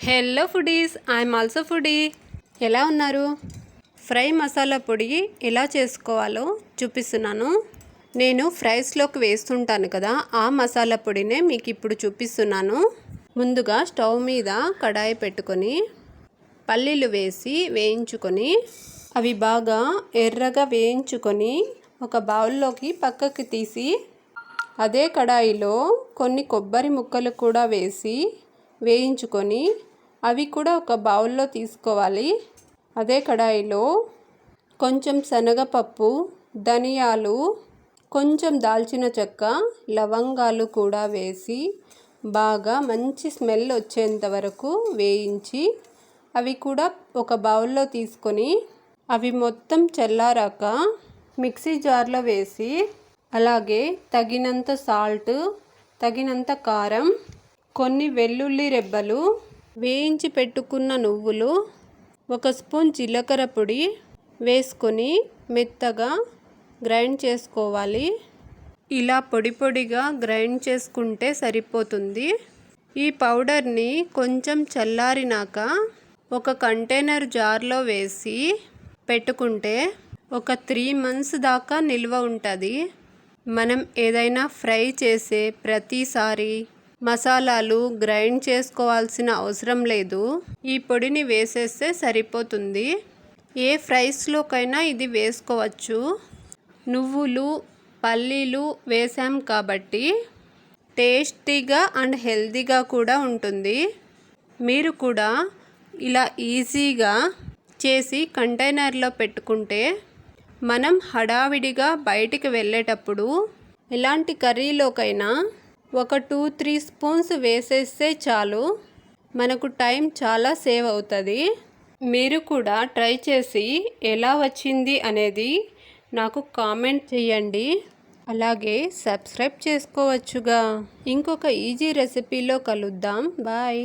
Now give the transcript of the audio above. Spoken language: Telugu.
Hello foodies, I'm also foodie. ఎలా ఉన్నారు? ఫ్రై మసాలా పొడి ఎలా చేసుకోవాలో చూపిస్తున్నాను. నేను ఫ్రైస్లోకి వేస్తుంటాను కదా, ఆ మసాలా పొడినే మీకు ఇప్పుడు చూపిస్తున్నాను. ముందుగా స్టవ్ మీద కడాయి పెట్టుకొని పల్లీలు వేసి వేయించుకొని అవి బాగా ఎర్రగా వేయించుకొని ఒక బౌల్లోకి పక్కకి తీసి అదే కడాయిలో కొన్ని కొబ్బరి ముక్కలు కూడా వేసి వేయించుకొని అవి కూడా ఒక బౌల్లో తీసుకోవాలి. అదే కడాయిలో కొంచెం శనగపప్పు, ధనియాలు, కొంచెం దాల్చిన చెక్క, లవంగాలు కూడా వేసి బాగా మంచి స్మెల్ వచ్చేంత వరకు వేయించి అవి కూడా ఒక బౌల్లో తీసుకొని అవి మొత్తం చల్లారాక మిక్సీ జార్లో వేసి అలాగే తగినంత సాల్ట్, తగినంత కారం, కొన్ని వెల్లుల్లి రెబ్బలు, వేయించి పెట్టుకున్న నువ్వులు, ఒక స్పూన్ జీలకర్ర పొడి వేసుకొని మెత్తగా గ్రైండ్ చేసుకోవాలి. ఇలా పొడి పొడిగా గ్రైండ్ చేసుకుంటే సరిపోతుంది. ఈ పౌడర్ని కొంచెం చల్లారినాక ఒక కంటైనర్ జార్లో వేసి పెట్టుకుంటే ఒక 3 months దాకా నిల్వ ఉంటుంది. మనం ఏదైనా ఫ్రై చేసే ప్రతిసారి మసాలాలు గ్రైండ్ చేసుకోవాల్సిన అవసరం లేదు. ఈ పొడిని వేసేస్తే సరిపోతుంది. ఏ ఫ్రైస్లోకైనా ఇది వేసుకోవచ్చు. నువ్వులు, పల్లీలు వేసాం కాబట్టి టేస్టీగా అండ్ హెల్తీగా కూడా ఉంటుంది. మీరు కూడా ఇలా ఈజీగా చేసి కంటైనర్లో పెట్టుకుంటే మనం హడావిడిగా బయటికి వెళ్ళేటప్పుడు ఎలాంటి కర్రీలోకైనా ఒక 2-3 స్పూన్స్ వేసేస్తే చాలు, మనకు టైం చాలా సేవ్ అవుతుంది. మీరు కూడా ట్రై చేసి ఎలా వచ్చింది అనేది నాకు కామెంట్ చేయండి. అలాగే సబ్స్క్రైబ్ చేసుకోవచ్చుగా. ఇంకొక ఈజీ రెసిపీలో కలుద్దాం. బాయ్.